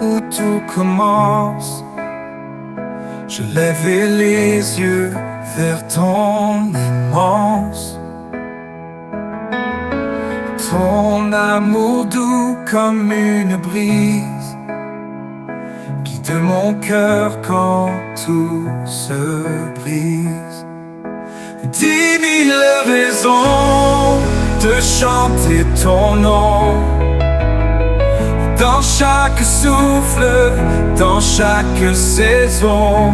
où tout commence. Je lèvais les yeux vers ton immense, ton amour doux comme une brise guide mon cœur quand tout se brise. 10 000 raisons de chanter ton nom, dans chaque souffle, dans chaque saison.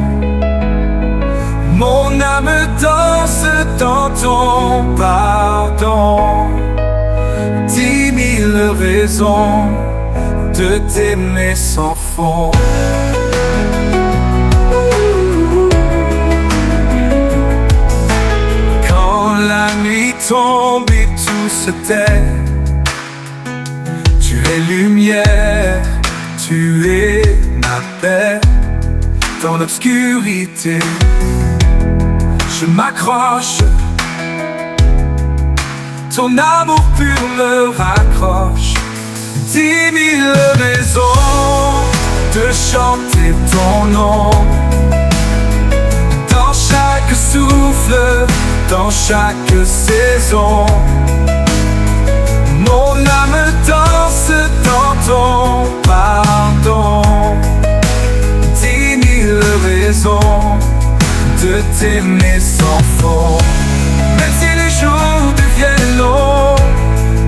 Mon âme danse dans ton pardon. 10 000 raisons de t'aimer sans fond. Quand la nuit tombe et tout se tait, tu es lumière, tu es ma paix. Dans l'obscurité, je m'accroche, ton amour pur me raccroche. 10 000 raisons de chanter ton nom, dans chaque souffle, dans chaque saison. Mon âme danse dans ton pardon. 10 000 raisons de t'aimer sans fond. Même si les jours deviennent longs,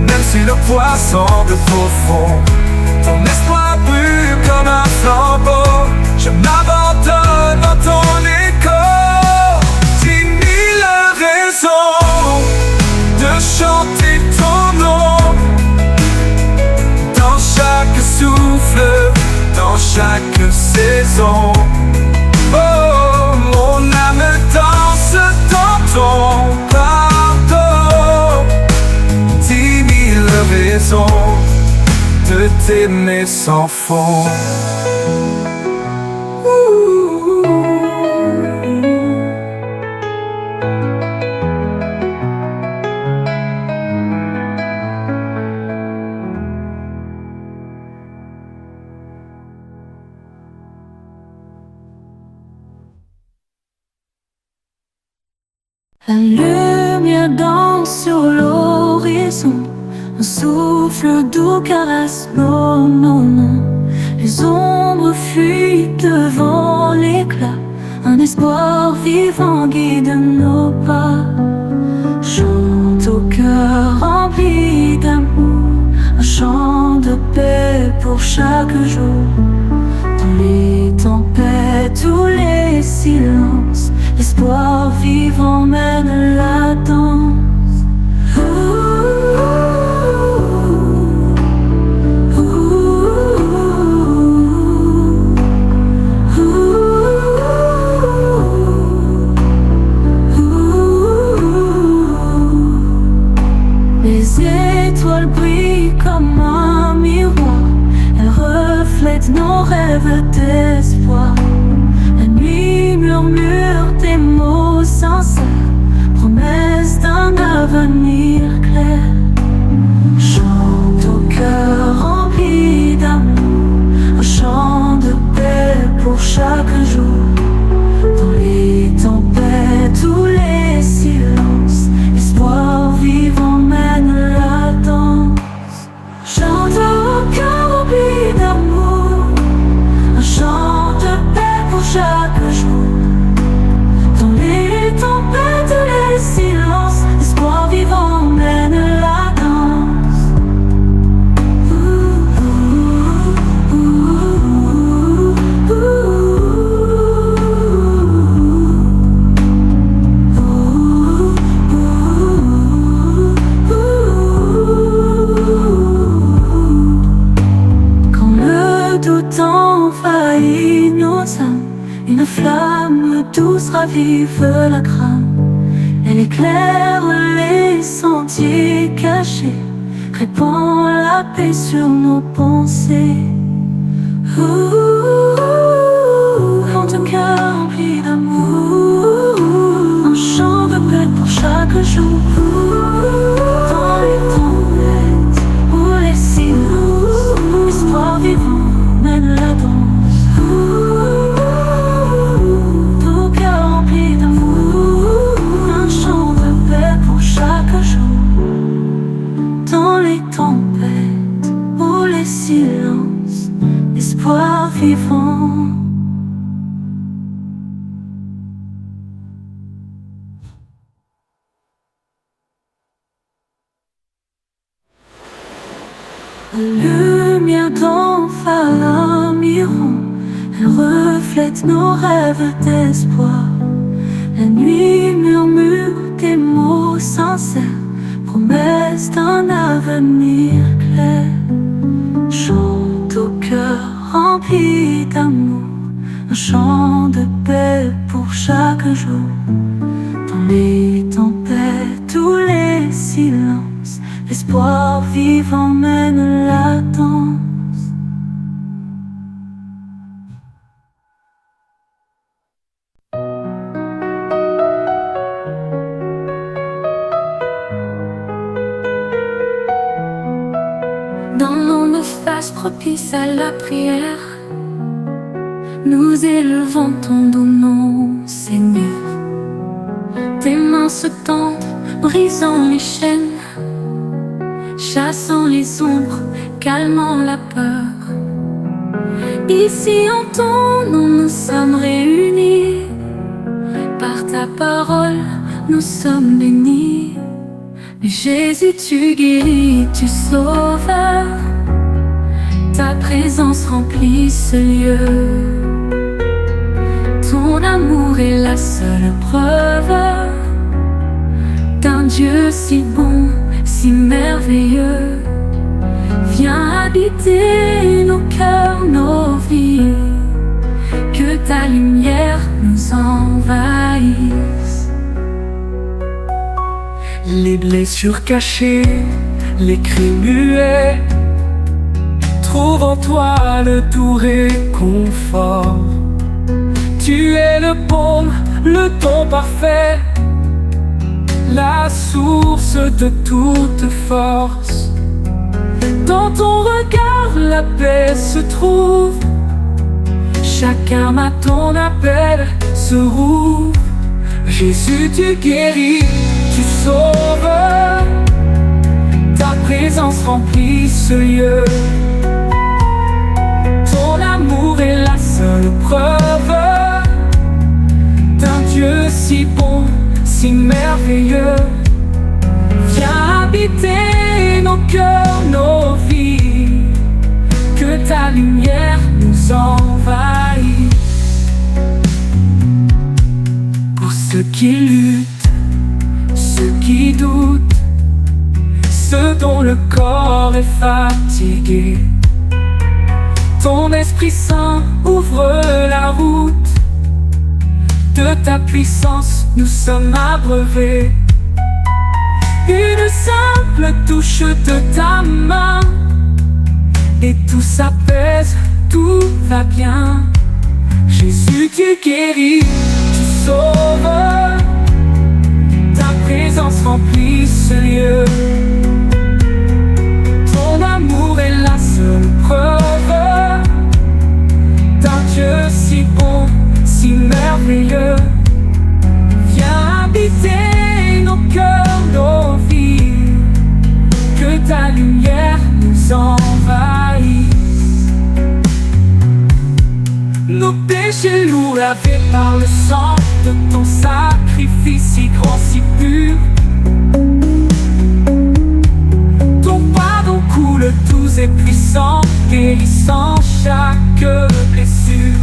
même si le poids semble profond, ton espoir brûle comme un flambeau. Je m'abandonne dans ton écho. 10 000 raisons de chanter ton nom, dans chaque souffle, dans chaque saison. Oh, mon âme danse dans ton pardon. 10 000 raisons de t'aimer sans fond. La lumière danse sur l'horizon, un souffle doux caresse nos noms. Les ombres fuient devant l'éclat, un espoir vivant guide nos pas. Chante au cœur rempli d'amour, un chant de paix pour chaque jour. Dans les tempêtes ou les silences, l'espoir vivant mène la danse. Les étoiles brillent comme un miroir, elles reflètent nos rêves d'espoir. La nuit murmure des mots sincères, promesse d'un avenir clair. Chante au cœur rempli d'amour, un chant de paix pour chaque jour. Dans les tempêtes ou les silences, l'espoir vivant mène la danse. Chante au cœur rempli d'amour, un chant de paix pour chaque jour. Dans les tempêtes et les silences, l'espoir vivant mène la danse. Quand le doute envahit nos âmes, une flamme douce ravive la crâne. Elle éclaire les sentiers cachés, répand la paix sur nos pensées. Quand ton cœur rempli d'amour, un chant de paix pour chaque jour. Dans les tempêtes ou les silences, l'espoir vivant mène la l'espoir vivant. La lumière d'en phare miron, elle reflète nos rêves d'espoir. La nuit murmure des mots sincères, promesse d'un avenir clair. Chante au cœur rempli d'amour, un chant de paix pour chaque jour. Dans les tempêtes ou les silences, l'espoir vivant mène la danse. Dans nos espaces propices à la prière, nous élevons ton doux nom, Seigneur. Tes mains se tendent, brisant les chaînes, chassant les ombres, calmant la peur. Ici en ton nom nous sommes réunis, par ta parole nous sommes bénis. Jésus, tu guéris, tu sauves, ta présence remplit ce lieu. Ton amour est la seule preuve d'un Dieu si bon, si merveilleux. Viens habiter nos cœurs, nos vies, que ta lumière nous envahisse. Les blessures cachées, les cris muets, trouve en toi le doux réconfort. Tu es le baume, le don parfait, la source de toute force. Dans ton regard la paix se trouve, chaque âme à ton appel se rouvre. Jésus, tu guéris, tu sauves, ta présence remplit ce lieu. Ton amour est la seule preuve d'un Dieu si bon, si merveilleux. Viens habiter nos cœurs, nos vies, que ta lumière nous envahisse. Pour ceux qui luttent, ceux qui doutent, ceux dont le corps est fatigué, ton Esprit Saint ouvre la route. De ta puissance nous sommes abreuvés. Une simple touche de ta main et tout s'apaise, tout va bien. Jésus, tu guéris, tu sauves, ta présence remplit ce lieu. Ton amour est la seule preuve d'un Dieu si bon, si merveilleux. Viens habiter nos cœurs, nos vies, que ta lumière nous envahisse. Nos péchés lourds lavés par le sang de ton sacrifice si grand, si pur. Ton pardon coule doux et puissant, guérissant chaque blessure.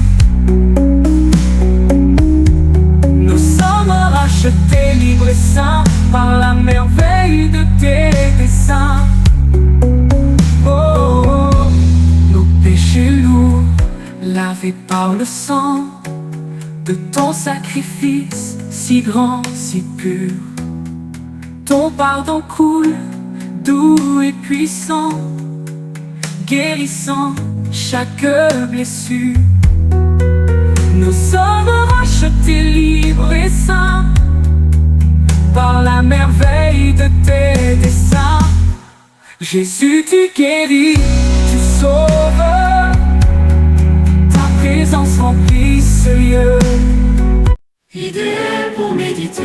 Nous sommes rachetés, libres et saints par la merveille de tes desseins. Oh, oh, oh. Nos péchés lourds, lavés par le sang de ton sacrifice si grand, si pur. Ton pardon coule, doux et puissant, guérissant chaque blessure. Nous sommes rachetés, libres et saints par la merveille de tes desseins. Jésus, tu guéris, tu sauves, ta présence remplit ce lieu. Idée pour méditer.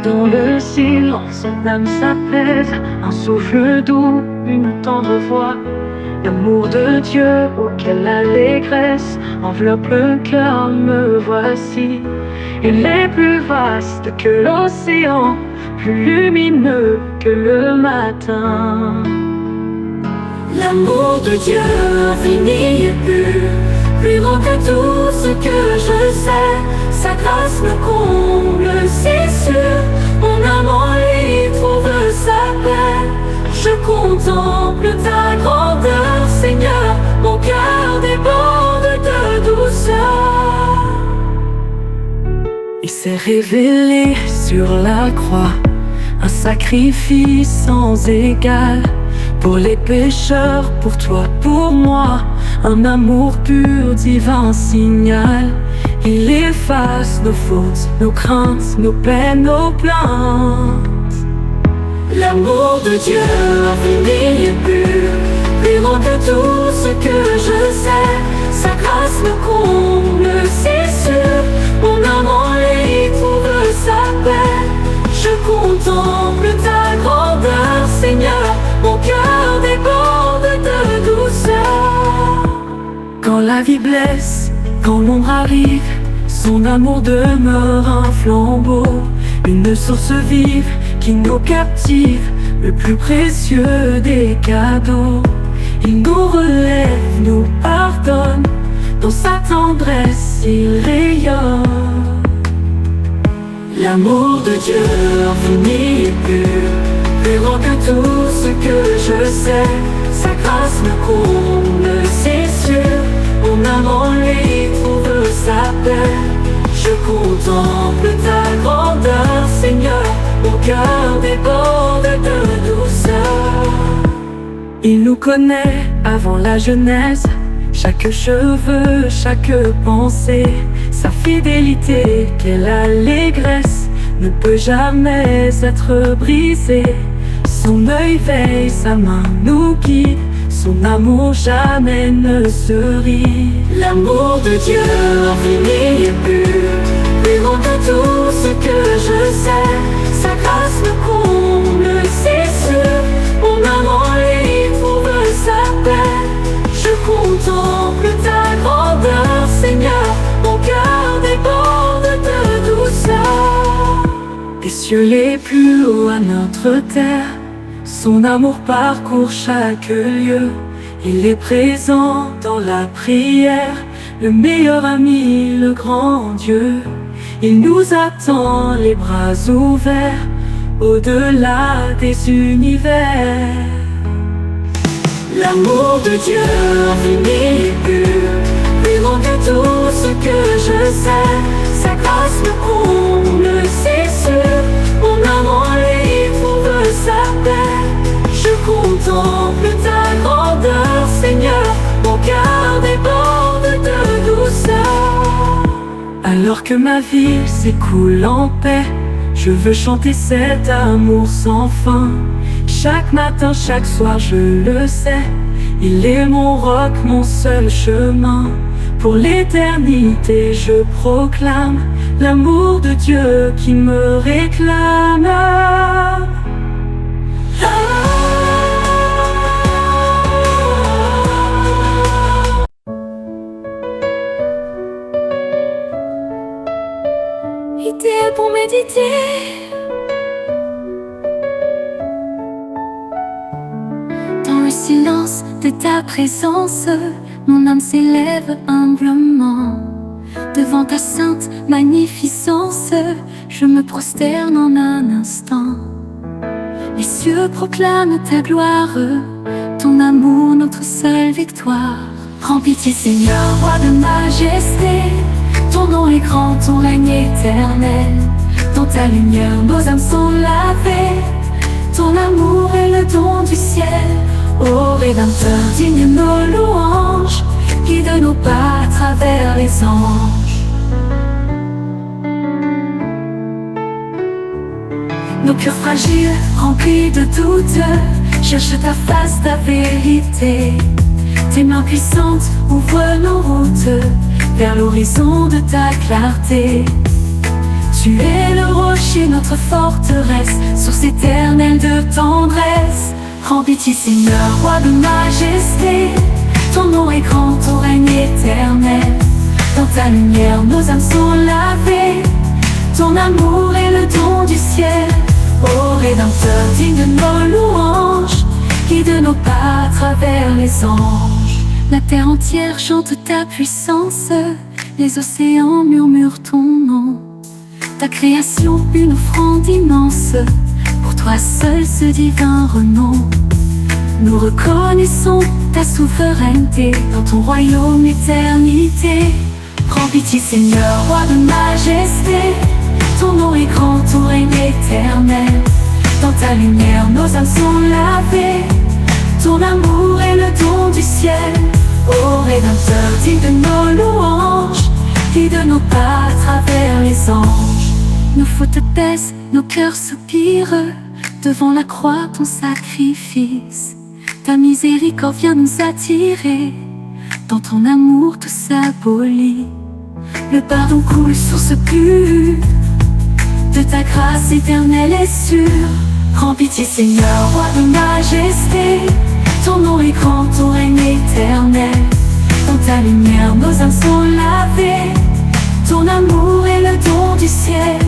Dans le silence son âme s'apaise, un souffle doux, une tendre voix. L'amour de Dieu auquel l'allégresse enveloppe le cœur, me voici. Il est plus vaste que l'océan, plus lumineux que le matin. L'amour de Dieu infini et pur, plus grand que tout ce que je sais. Sa grâce me comble, c'est sûr, mon âme en lui trouve sa paix. Je contemple ta grandeur, Seigneur, mon cœur déborde de douceur. Il s'est révélé sur la croix, un sacrifice sans égal. Pour les pécheurs, pour toi, pour moi, un amour pur, divin signal. Il efface nos fautes, nos craintes, nos peines, nos plaintes. L'amour de Dieu infini et pur, plus grand que tout ce que je sais. Sa grâce me comble, c'est sûr, mon âme en lui trouve sa paix. Je contemple ta grandeur, Seigneur, mon cœur déborde de douceur. Quand la vie blesse, quand l'ombre arrive, son amour demeure un flambeau, une source vive qui nous captive, le plus précieux des cadeaux. Il nous relève, nous pardonne, dans sa tendresse il rayonne. L'amour de Dieu infini et pur, plus grand que tout ce que je sais. Sa grâce me comble, c'est sûr, mon âme en lui trouve sa paix. Je contemple ta grandeur, Seigneur, mon cœur déborde de douceur. Il nous connaît avant la jeunesse, chaque cheveu, chaque pensée. Sa fidélité, quelle allégresse, ne peut jamais être brisée. Son œil veille, sa main nous guide, son amour jamais ne se rit. L'amour de Dieu infini et pur, plus grand que tout ce que je sais. Sa grâce me comble, c'est sûr, mon âme en lui trouve sa paix. Je contemple ta grandeur, Seigneur, mon cœur déborde de douceur. Des cieux les plus hauts à notre terre, son amour parcourt chaque lieu. Il est présent dans la prière, le meilleur ami, le grand Dieu. Il nous attend les bras ouverts, au-delà des univers. L'amour de Dieu infini et pur, plus grand que tout ce que je sais. Sa grâce me comble, c'est sûr, mon âme en lui trouve sa paix. Je contemple ta grandeur, Seigneur, mon cœur déborde de douceur. Alors que ma vie s'écoule en paix, je veux chanter cet amour sans fin. Chaque matin, chaque soir, je le sais, il est mon roc, mon seul chemin. Pour l'éternité, je proclame l'amour de Dieu qui me réclame. Idéal pour méditer, dans le silence de ta présence, mon âme s'élève humblement. Devant ta sainte magnificence, je me prosterne en un instant. Les cieux proclament ta gloire, ton amour notre seule victoire. Prends pitié Seigneur, roi de majesté, ton nom est grand, ton règne éternel. Dans ta lumière, nos âmes sont lavées, ton amour est le don du ciel. Ô Rédempteur, digne nos louanges, guide nos pas à travers les anges. Nos cœurs fragiles, remplis de doutes, cherchent ta face, ta vérité. Tes mains puissantes ouvrent nos routes vers l'horizon de ta clarté. Tu es le rocher, notre forteresse, source éternelle de tendresse. Rends pitié Seigneur, roi de majesté. Ton nom est grand, ton règne éternel. Dans ta lumière nos âmes sont lavées. Ton amour est le don du ciel. Ô Rédempteur, digne de nos louanges, guide nos pas à travers les anges. La terre entière chante ta puissance, les océans murmurent ton nom. Ta création, une offrande immense, pour toi seul ce divin renom. Nous reconnaissons ta souveraineté, dans ton royaume éternité. Prends pitié Seigneur, roi de majesté. Ton nom est grand, ton règne éternel. Dans ta lumière nos âmes sont lavées. Ton amour est le don du ciel. Ô Rédempteur, digne de nos louanges, guide nos pas à travers les anges. Nos fautes baissent, nos cœurs soupirent devant la croix, ton sacrifice. Ta miséricorde vient nous attirer, dans ton amour tout s'abolit. Le pardon coule, source pure, de ta grâce éternelle et sûre. Rends pitié Seigneur, roi de majesté. Ton nom est grand, ton règne éternel. Dans ta lumière nos âmes sont lavées. Ton amour est le don du ciel.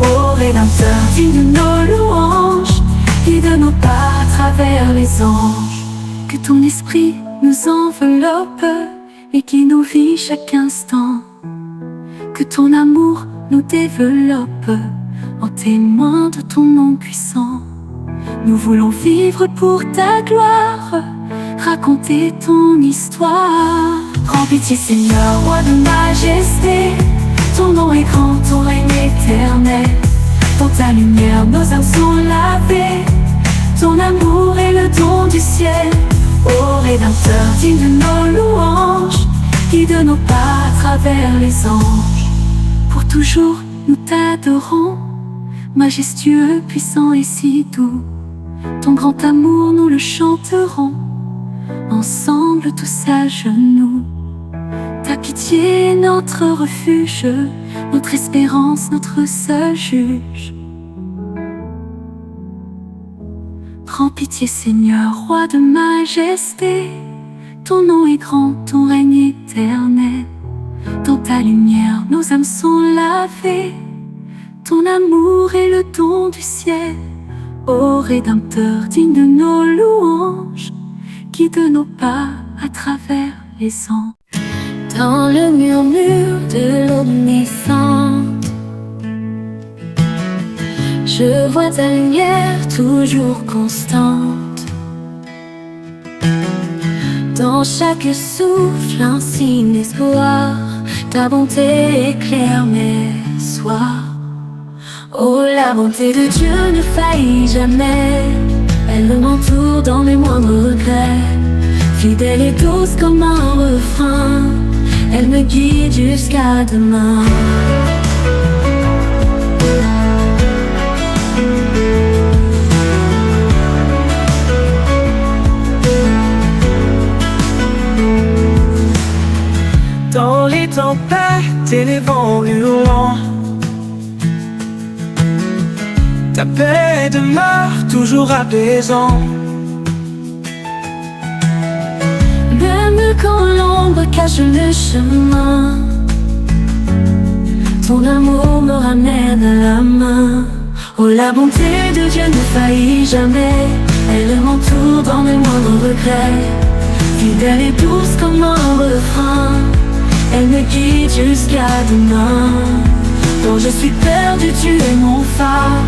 Ô Rédempteur, digne de nos louanges, guide nos pas à travers les anges. Que ton esprit nous enveloppe et qui nous vit chaque instant. Que ton amour nous développe en témoin de ton nom puissant. Nous voulons vivre pour ta gloire, raconter ton histoire. Rends pitié Seigneur, roi de majesté. Ton nom est grand, ton règne éternel. Dans ta lumière nos âmes sont lavées. Ton amour est le don du ciel. Ô Rédempteur, digne de nos louanges, guide nos pas à travers les anges. Pour toujours nous t'adorons, majestueux, puissant et si doux. Ton grand amour nous le chanterons, ensemble tous à genoux. Ta pitié est notre refuge, notre espérance, notre seul juge. Prends pitié Seigneur, roi de majesté. Ton nom est grand, ton règne éternel. Dans ta lumière nos âmes sont lavées. Ton amour est le don du ciel. Ô Rédempteur, digne de nos louanges, guide nos pas à travers les ans. Dans le murmure de l'eau naissante, je vois ta lumière toujours constante. Dans chaque souffle un signe d'espoir, ta bonté éclaire mes soirs. Oh, la bonté de Dieu ne faillit jamais, elle m'entoure dans mes moindres regrets. Fidèle et douce comme un refrain, elle me guide jusqu'à demain. Dans les tempêtes et les vents hurlants, ta paix demeure toujours apaisante. Même quand l'ombre cache le chemin, ton amour me ramène à la main. Oh, la bonté de Dieu ne faillit jamais, elle m'entoure dans mes moindres regrets. Fidèle et douce comme un refrain, elle me guide jusqu'à demain. Quand je suis perdu, tu es mon phare.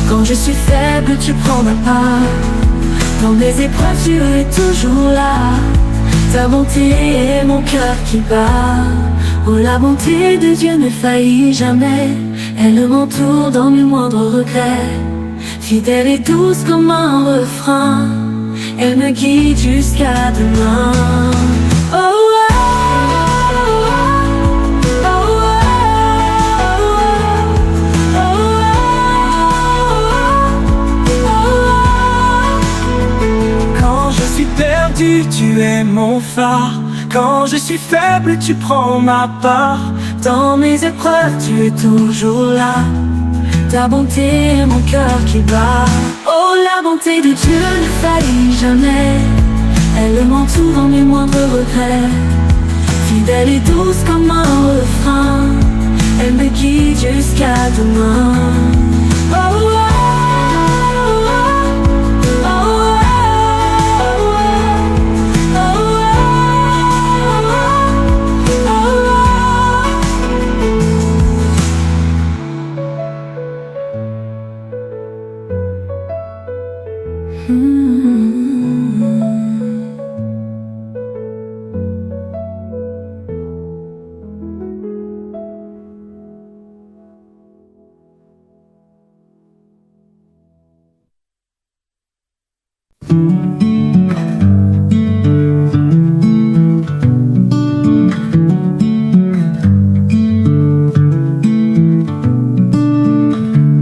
Quand je suis faible, tu prends ma part. Dans mes épreuves, tu es toujours là. Ta bonté est mon cœur qui bat. Oh, la bonté de Dieu ne faillit jamais, elle m'entoure dans mes moindres regrets. Fidèle et douce comme un refrain, elle me guide jusqu'à demain. Oh, perdu, tu es mon phare. Quand je suis faible, tu prends ma part. Dans mes épreuves, tu es toujours là. Ta bonté est mon cœur qui bat. Oh, la bonté de Dieu ne faillit jamais. Elle m'entoure dans mes moindres regrets. Fidèle et douce comme un refrain, elle me guide jusqu'à demain. Oh, oh, oh, oh, oh.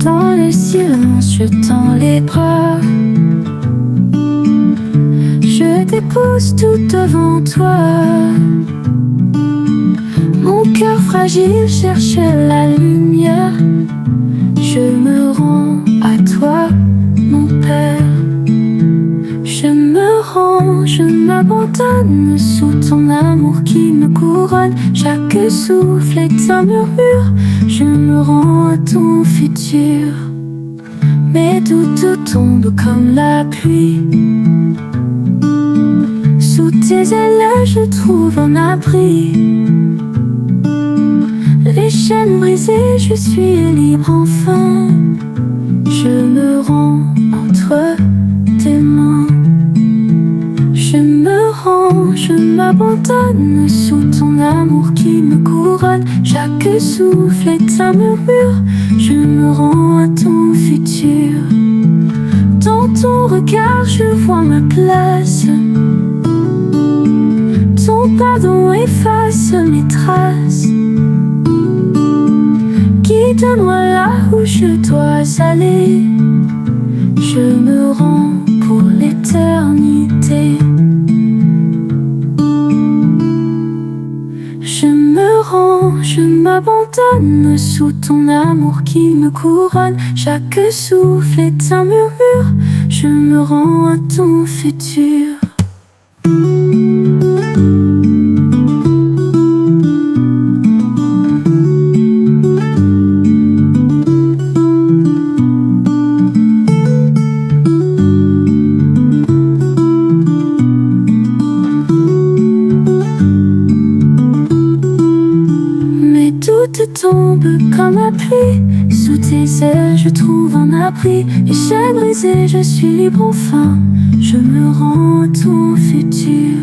Dans le silence, je tends les bras. Je dépose tout devant toi. Mon cœur fragile cherche la lumière. Je me rends à toi, mon Père. Je me rends, je m'abandonne sous ton amour qui me couronne. Chaque souffle est un murmure. Je me rends à ton futur. Mes doutes tombent comme la pluie. Sous tes ailes, je trouve un abri. Les chaînes brisées, je suis libre enfin. Je me rends entre tes mains. Je me rends, je m'abandonne sous ton amour qui me couronne. Chaque souffle est un murmure. Je me rends à ton futur. Dans ton regard, je vois ma place. Ton pardon efface mes traces. Guide-moi là où je dois aller. Je me rends pour l'éternité. Je me rends, je m'abandonne sous ton amour qui me couronne. Chaque souffle est un murmure. Je me rends à ton futur. Tombe comme la pluie. Sous tes ailes, je trouve un abri. Les chaînes brisées, je suis libre enfin. Je me rends à ton futur.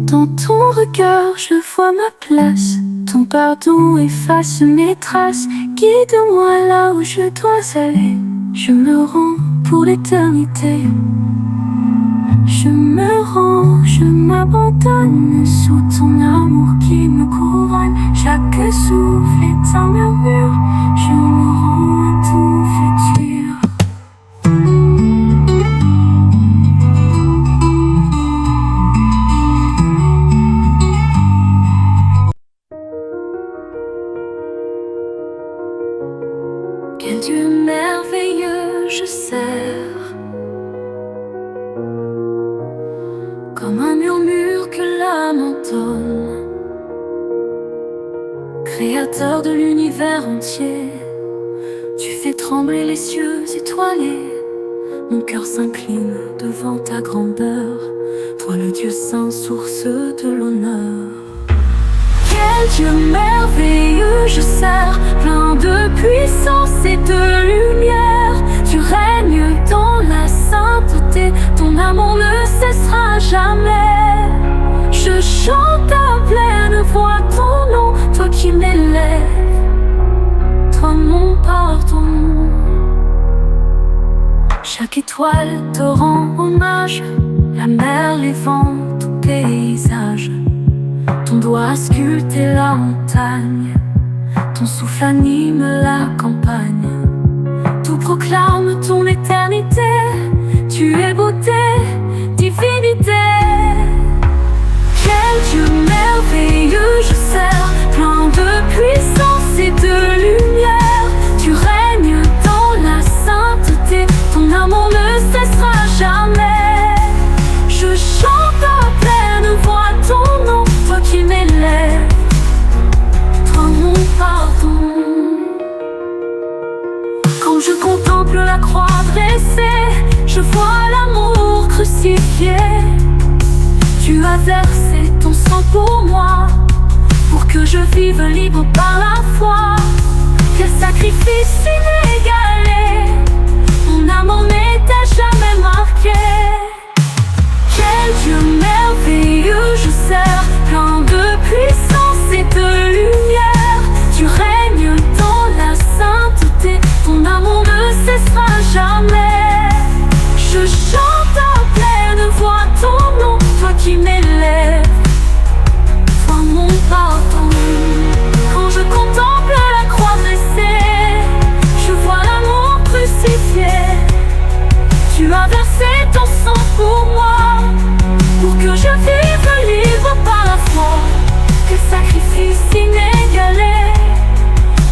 Dans ton regard, je vois ma place. Ton pardon efface mes traces. Guide-moi là où je dois aller. Je me rends pour l'éternité. Je me rends, je m'abandonne sous ton amour qui me couronne. Chaque souffle est un murmure. Je me rends à ton futur. Quel Dieu merveilleux je sers, comme un murmure que l'âme entonne. Créateur de l'univers entier, tu fais trembler les cieux étoilés. Mon cœur s'incline devant ta grandeur, toi le Dieu saint, source de l'honneur. Quel Dieu merveilleux je sers, plein de puissance et de lumière. Tu règnes dans la sainteté, ton amour ne cessera jamais. Je chante à pleine voix ton nom, toi qui m'élèves, toi mon pardon. Chaque étoile te rend hommage, la mer, les vents, tout paysage. Ton doigt a sculpté la montagne, ton souffle anime la campagne. Tout proclame ton éternité. Tu es beauté, divinité. Quel Dieu merveilleux je sers, plein de puissance et de lumière. Tu règnes dans la sainteté, ton amour ne cessera jamais. Je chante à pleine voix ton nom, toi qui m'élèves, toi mon pardon. Quand je contemple la croix dressée, je vois l'amour crucifié. Tu as versé ton sang pour moi, pour que je vive libre par la foi. Quel sacrifice inégalé, mon amour n'était jamais marqué. Quel Dieu merveilleux je sers, plein de puissance et de lumière. Tu règnes dans la sainteté, ton amour ne cessera jamais. Je chante à pleine voix ton nom, toi qui m'élèves, toi mon pardon. Quand je contemple la croix dressée, je vois l'amour crucifié. Tu as versé ton sang pour moi, pour que je vive libre par la foi. Quel sacrifice inégalé,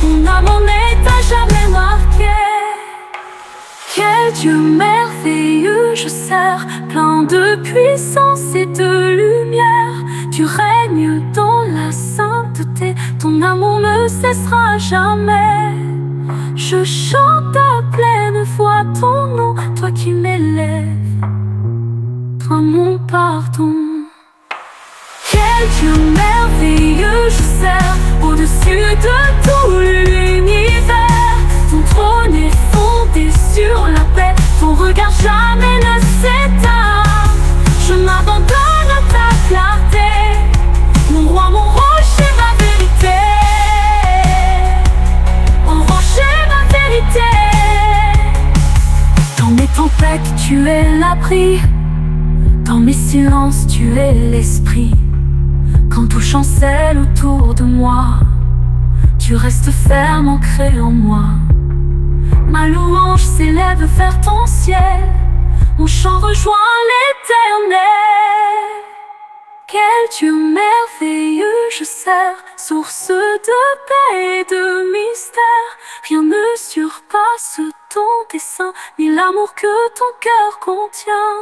mon amour n'est à jamais marqué. Quel Dieu merveilleux je sers, plein de puissance et de lumière. Tu règnes dans la sainteté, ton amour ne cessera jamais. Je chante à pleine voix ton nom, toi qui m'élèves, toi mon pardon. Quel Dieu merveilleux je sers, au-dessus de tout l'univers. Ton trône est fondé sur la paix, ton regard jamais ne s'éteint. Je m'abandonne à ta clarté, mon roi, mon rocher, ma vérité. Mon rocher, ma vérité. Dans mes tempêtes, tu es l'abri, dans mes silences, tu es l'esprit. Quand tout chancelle autour de moi, tu restes ferme, ancré en moi. Ma louange s'élève vers ton ciel, mon chant rejoint l'éternel. Quel Dieu merveilleux je sers, source de paix et de mystère. Rien ne surpasse ton dessein, ni l'amour que ton cœur contient.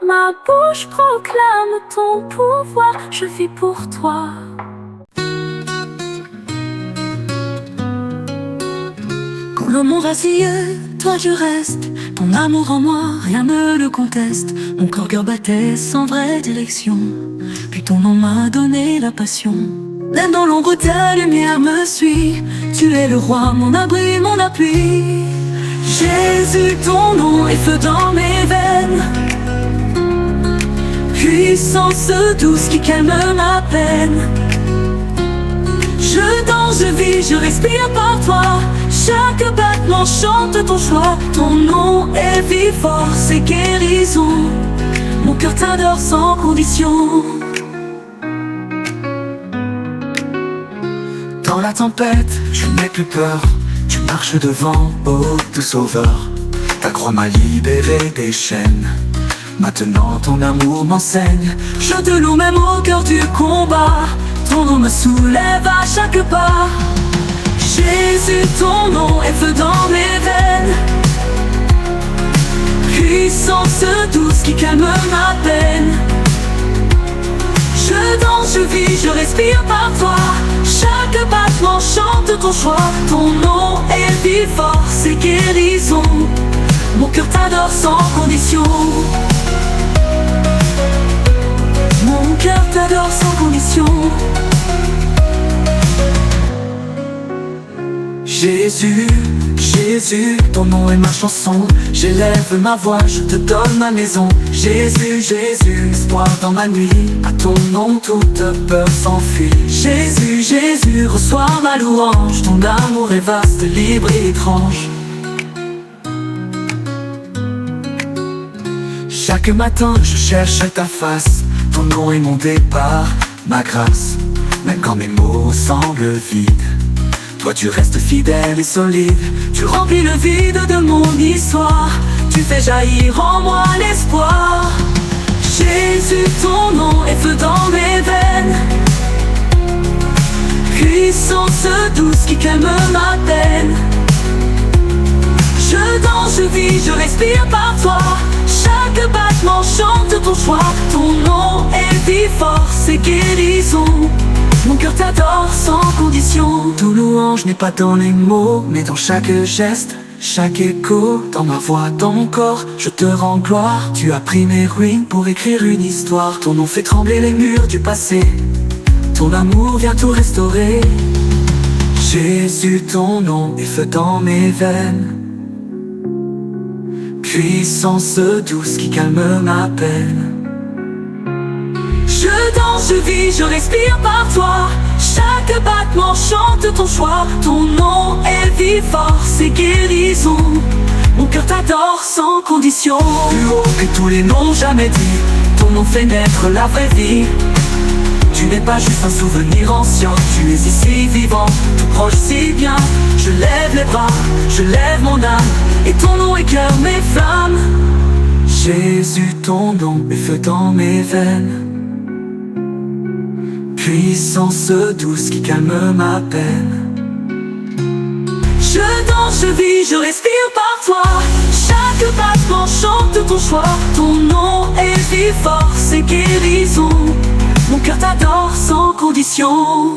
Ma bouche proclame ton pouvoir, je vis pour toi. Quand le monde vacille, toi je reste. Ton amour en moi, rien ne le conteste. Mon cœur battait sans vraie direction, puis ton nom m'a donné la passion. Même dans l'ombre, ta lumière me suit. Tu es le roi, mon abri, mon appui. Jésus, ton nom est feu dans mes veines, puissance douce qui calme ma peine. Je danse, je vis, je respire par toi. Chaque battement chante ton choix. Ton nom est vie, force et guérison. Mon cœur t'adore sans condition. Dans la tempête, je n'ai plus peur. Tu marches devant, ô tout sauveur. Ta croix m'a libéré des chaînes. Maintenant ton amour m'enseigne. Je te loue même au cœur du combat. Ton nom me soulève à chaque pas. Jésus, ton nom est feu dans mes veines, puissance douce qui calme ma peine. Je danse, je vis, je respire par toi. Chaque battement chante ton choix. Ton nom est vie, force et guérison. Mon cœur t'adore sans condition. Mon cœur t'adore sans condition. Jésus, Jésus, ton nom est ma chanson. J'élève ma voix, je te donne ma maison. Jésus, Jésus, espoir dans ma nuit. À ton nom toute peur s'enfuit. Jésus, Jésus, reçois ma louange. Ton amour est vaste, libre et étrange. Chaque matin je cherche ta face. Ton nom est mon départ, ma grâce. Même quand mes mots semblent vides, Toi tu restes fidèle et solide. Tu remplis le vide de mon histoire. Tu fais jaillir en moi l'espoir. Jésus, ton nom est feu dans mes veines. Puissance douce qui calme ma peine. Je danse, je vis, je respire par toi. Chaque battement chante ton choix. Ton nom est vie, force et guérison. Mon cœur t'adore sans condition. Ton louange n'est pas dans les mots, mais dans chaque geste, chaque écho. Dans ma voix, dans mon corps, je te rends gloire. Tu as pris mes ruines pour écrire une histoire. Ton nom fait trembler les murs du passé. Ton amour vient tout restaurer. Jésus, ton nom est feu dans mes veines. Puissance douce qui calme ma peine. Je danse, je vis, je respire par toi. Chaque battement chante ton choix. Ton nom est vie, force et guérison. Mon cœur t'adore sans condition. Plus haut que tous les noms jamais dits. Ton nom fait naître la vraie vie. Tu n'es pas juste un souvenir ancien. Tu es ici vivant, tout proche si bien. Je lève les bras, je lève mon âme. Et ton nom éclaire mes flammes. Jésus, ton nom est feu dans mes veines. Puissance douce qui calme ma peine. Je danse, je vis, je respire par toi. Chaque battement chante ton choix. Ton nom est vie, force et guérison. Mon cœur t'adore sans condition.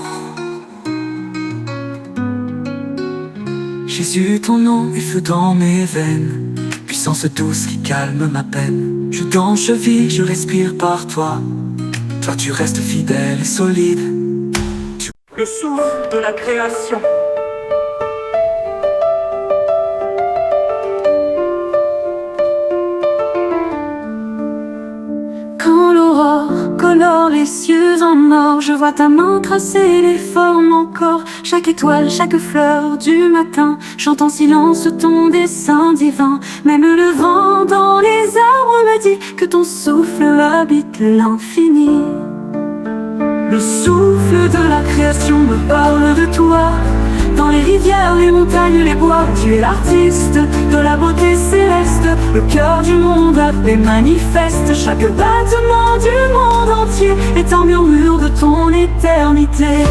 Jésus, ton nom est feu dans mes veines. Puissance douce qui calme ma peine. Je danse, je vis, je respire par toi. Toi tu restes fidèle et solide. Le souffle de la création. Quand l'aurore colore les cieux en or, je vois ta main tracer les formes encore. Chaque étoile, chaque fleur du matin chante en silence ton dessein divin. Même le vent dans les arbres me dit que ton souffle habite l'infini. Le souffle de la création me parle de toi. Dans les rivières, les montagnes, les bois, tu es l'artiste de la beauté céleste. Le cœur du monde appelé manifeste. Chaque battement du monde entier est un murmure de ton éternité.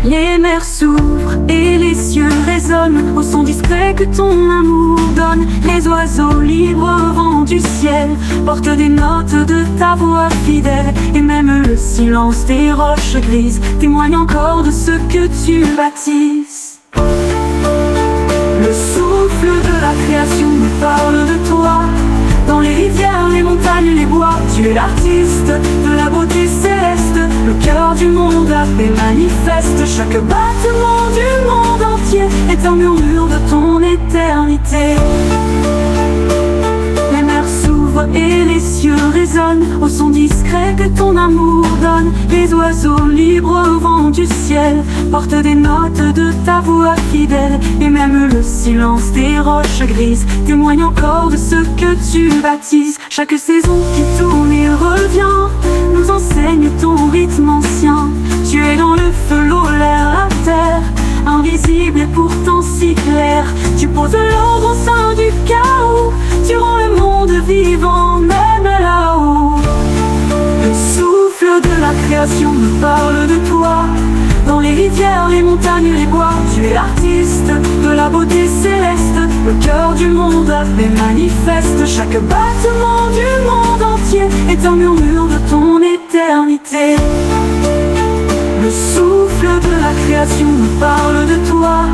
Les mers s'ouvrent et les cieux résonnent au son discret que ton amour donne. Les oiseaux libres au vent du ciel portent des notes de ta voix fidèle. Et même le silence des roches grises témoigne encore de ce que tu baptises. Le souffle de la création me parle de toi. Dans les rivières, les montagnes, les bois, tu es l'artiste de la beauté céleste. Le cœur du monde appelé manifeste. Chaque battement du monde entier est un murmure de ton éternité. Les mers s'ouvrent et les cieux résonnent au son discret que ton amour donne. Les oiseaux libres au vent du ciel portent des notes de ta voix fidèle. Et même le silence des roches grises témoigne encore de ce que tu baptises. Chaque saison qui tourne et revient nous enseigne ton rythme ancien. Tu es dans le feu, l'eau, l'air, la terre, invisible et pourtant si clair. Tu poses l'ordre au sein du chaos. Tu rends le monde vivant même là-haut. Le souffle de la création me parle de toi. Dans les rivières, les montagnes, les bois, tu es l'artiste de la beauté céleste. Le cœur du monde appelé manifeste. Chaque battement du monde entier est un murmure de ton éternité. Le souffle de la création me parle de toi.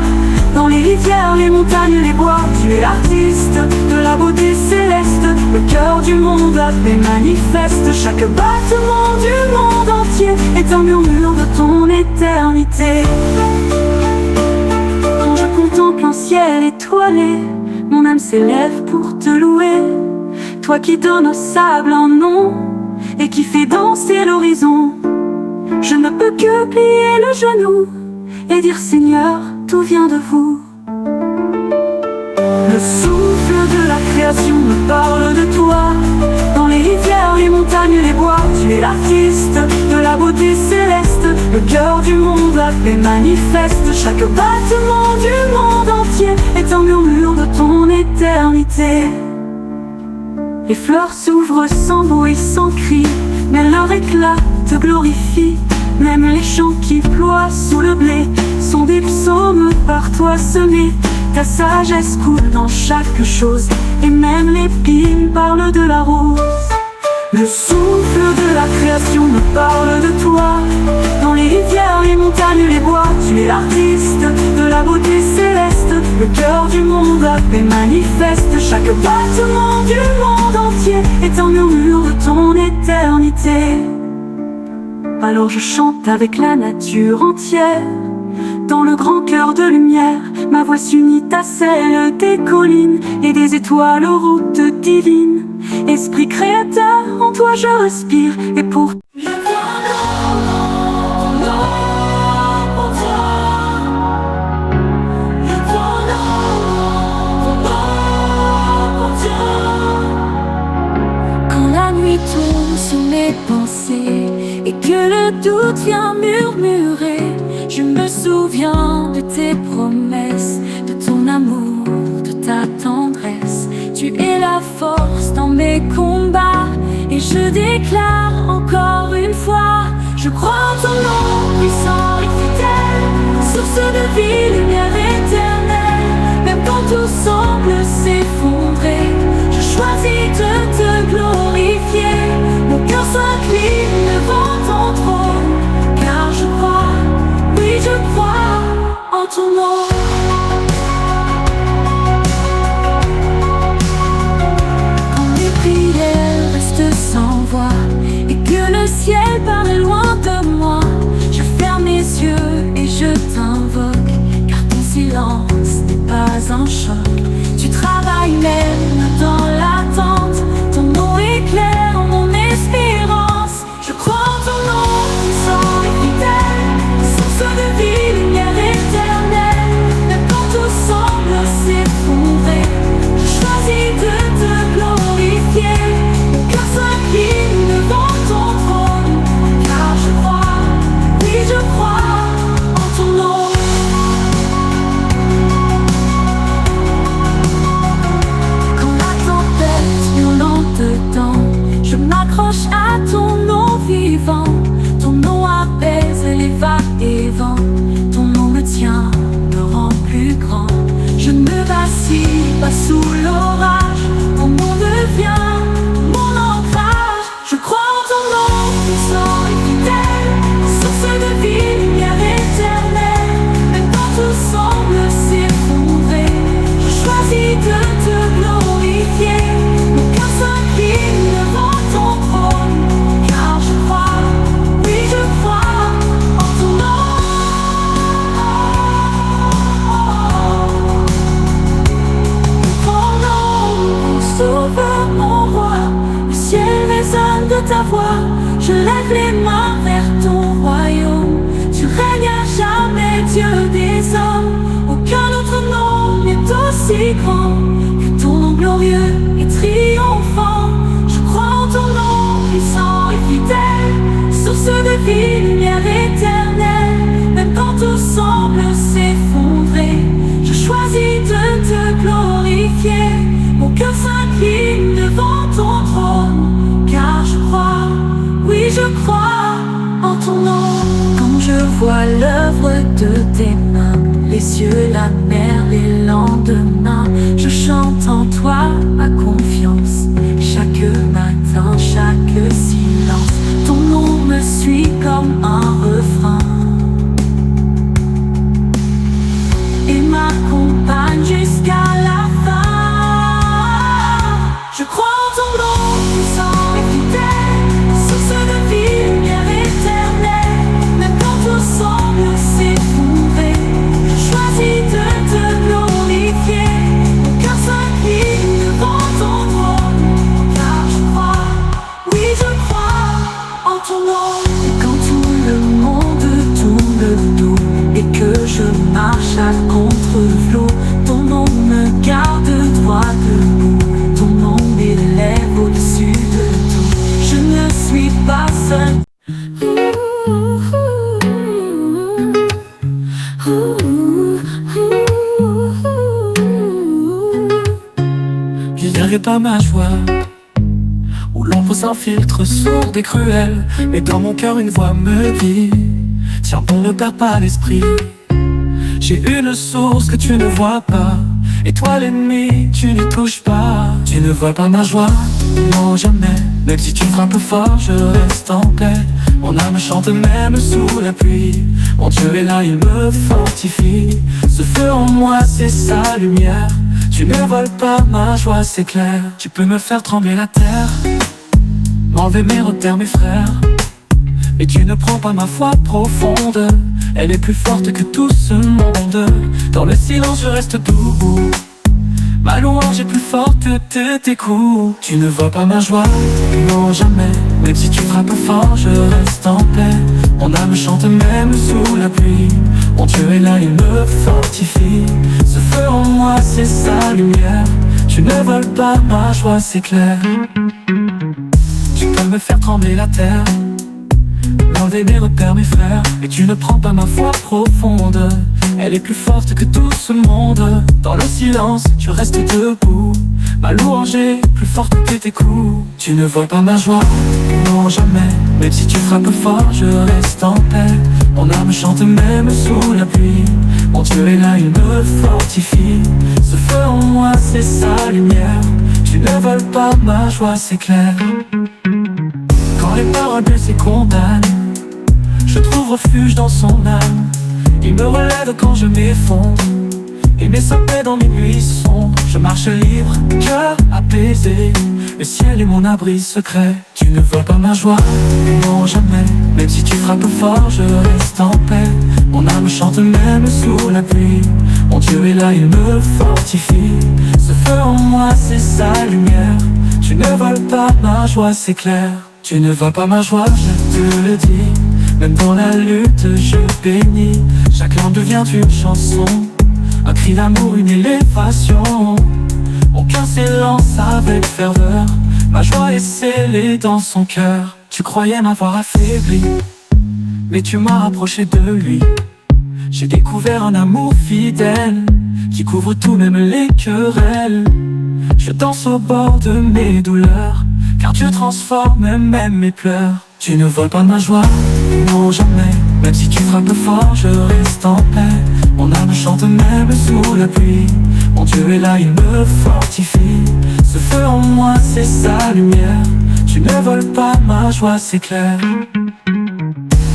Dans les rivières, les montagnes, les bois, tu es l'artiste de la beauté céleste. Le cœur du monde appelé manifeste. Chaque battement du monde entier est un murmure de ton éternité. Quand je contemple un ciel étoilé, mon âme s'élève pour te louer. Toi qui donnes au sable un nom et qui fais danser l'horizon. Je ne peux que plier le genou et dire Seigneur, tout vient de vous. Le souffle de la création me parle de toi. Dans les rivières, les montagnes, les bois, tu es l'artiste de de la beauté céleste, le cœur du monde, la paix manifeste. Chaque battement du monde entier est un murmure de ton éternité. Les fleurs s'ouvrent sans bruit, sans cri, mais leur éclat te glorifie. Même les champs qui ploient sous le blé sont des psaumes par toi semés. Ta sagesse coule dans chaque chose, et même l'épine parle de la rose. Le souffle de la création me parle de toi. Dans les rivières, les montagnes, les bois, tu es l'artiste de la beauté céleste. Le cœur du monde, la paix manifeste. Chaque battement du monde entier est un murmure de ton éternité. Alors je chante avec la nature entière. Dans le grand cœur de lumière, ma voix s'unit à celle des collines et des étoiles aux routes divines. Esprit créateur, en toi je respire, et pour je viens pour toi. Je viens pour Dieu. Quand la nuit tombe sur mes pensées et que le doute vient murmurer, je me souviens de tes promesses, de ton amour, de ta tendresse. Tu es la force dans mes combats, et je déclare encore une fois, je crois en ton nom puissant et fidèle, source de vie, lumière éternelle. Même quand tout semble s'effondrer, je choisis de te glorifier. Mon cœur s'incline devant ton trône, car je crois, oui je crois en ton nom. Sans voix et que le ciel paraît loin de moi, je ferme les yeux et je t'invoque, car ton silence n'est pas un choc. Tu travailles même dans l'attente, ton nom éclaire mon espérance. Je crois en ton nom puissant et fidèle, source de vie, lumière éternelle. Même quand tout semble s'effondrer, je choisis de te glorifier. S'incline devant ton trône, car je crois, oui je crois en ton nom. Quand la tempête violente tend, je m'accroche à ton nom vivant. Ton nom apaise les vagues et vents, ton nom me tient, me rend plus grand. Je ne vacille pas sous l'orage, ton nom devient mon ancrage. Je crois en ton nom puissant et fidèle, source de vie, lumière éternelle. Même quand tout semble s'effondrer, je choisis de te glorifier. Mon cœur s'incline devant ton trône, car je crois, oui je crois en ton nom. Ton nom, sauveur, mon roi, le ciel résonne de ta voix. Je lève les mains vers ton royaume. Tu règnes à jamais, Dieu des hommes. Aucun autre nom n'est aussi grand que ton nom glorieux et triomphant. Je crois en ton nom puissant et fidèle, source de vie, lumière éternelle. Même quand tout semble s'effondrer, je choisis de te glorifier. Mon cœur s'incline devant ton trône, car je crois, oui je crois en ton nom. Quand je vois l'œuvre de tes mains, les cieux, la mer, les lendemains, je chante en toi ma confiance. Chaque matin, chaque silence, ton nom me suit comme un refrain et m'accompagne jusqu'à la fin. Je crois en ton nom puissant et fidèle, source de vie, lumière éternelle. Même quand tout semble s'effondrer, je choisis de te glorifier. Mon cœur s'incline devant ton trône, car je crois, oui je crois en ton nom. Et quand tout le monde tourne le dos et que je marche à contre-flot, ton nom me garde droit debout. Ton nom m'élève au-dessus de tout. Je ne suis pas seul. pas ma joie, où l'on pose un filtre sourd et cruel. Mais dans mon cœur une voix me dit: tiens bon, ne perds pas l'esprit. J'ai une source que tu ne vois pas, et toi l'ennemi, tu n'y touches pas. Tu ne vois pas ma joie, non jamais. Même si tu frappes fort, je reste en paix. Mon âme chante même sous la pluie. Mon Dieu est là, il me fortifie. Ce feu en moi, c'est sa lumière. Tu ne voles pas ma joie, c'est clair. Tu peux me faire trembler la terre, m'enlever mes repères, mes frères, mais tu ne prends pas ma foi profonde. Elle est plus forte que tout ce monde. Dans le silence je reste debout. Ma louange est plus forte que tes coups. Tu ne vois pas ma joie, non jamais. Même si tu frappes fort, je reste en paix. Mon âme chante même sous la pluie. Mon Dieu est là, il me fortifie. Ce feu en moi, c'est sa lumière. Tu ne voles pas ma joie, c'est clair. Tu peux me faire trembler la terre, m'enlever mes repères, mes frères, mais tu ne prends pas ma foi profonde. Elle est plus forte que tout ce monde. Dans le silence, tu restes debout. Ma louange est plus forte que tes coups. Tu ne vois pas ma joie, non jamais. Même si tu frappes fort, je reste en paix. Mon âme chante même sous la pluie. Mon Dieu est là, il me fortifie. Ce feu en moi, c'est sa lumière. Tu ne voles pas ma joie, c'est clair. Quand les paroles blessées condamnent, je trouve refuge dans son âme. Il me relève quand je m'effondre, et met sa paix dans mes nuits sombres. Je marche libre, cœur apaisé. Le ciel est mon abri secret. Tu ne vois pas ma joie, non jamais. Même si tu frappes fort, je reste en paix. Mon âme chante même sous la pluie. Mon Dieu est là, il me fortifie. Ce feu en moi, c'est sa lumière. Tu ne voles pas ma joie, c'est clair. Tu ne vois pas ma joie, je te le dis. Même dans la lutte, je bénis. Chaque langue devient une chanson, un cri d'amour, une élévation. Mon cœur s'élance avec ferveur. Ma joie est scellée dans son cœur. Tu croyais m'avoir affaibli, mais tu m'as rapproché de lui. J'ai découvert un amour fidèle qui couvre tout, même les querelles. Je danse au bord de mes douleurs, car Dieu transforme même mes pleurs. Tu ne voles pas ma joie, non jamais. Même si tu frappes fort, je reste en paix. Mon âme chante même sous la pluie. Mon Dieu est là, il me fortifie. Ce feu en moi, c'est sa lumière. Tu ne voles pas ma joie, c'est clair.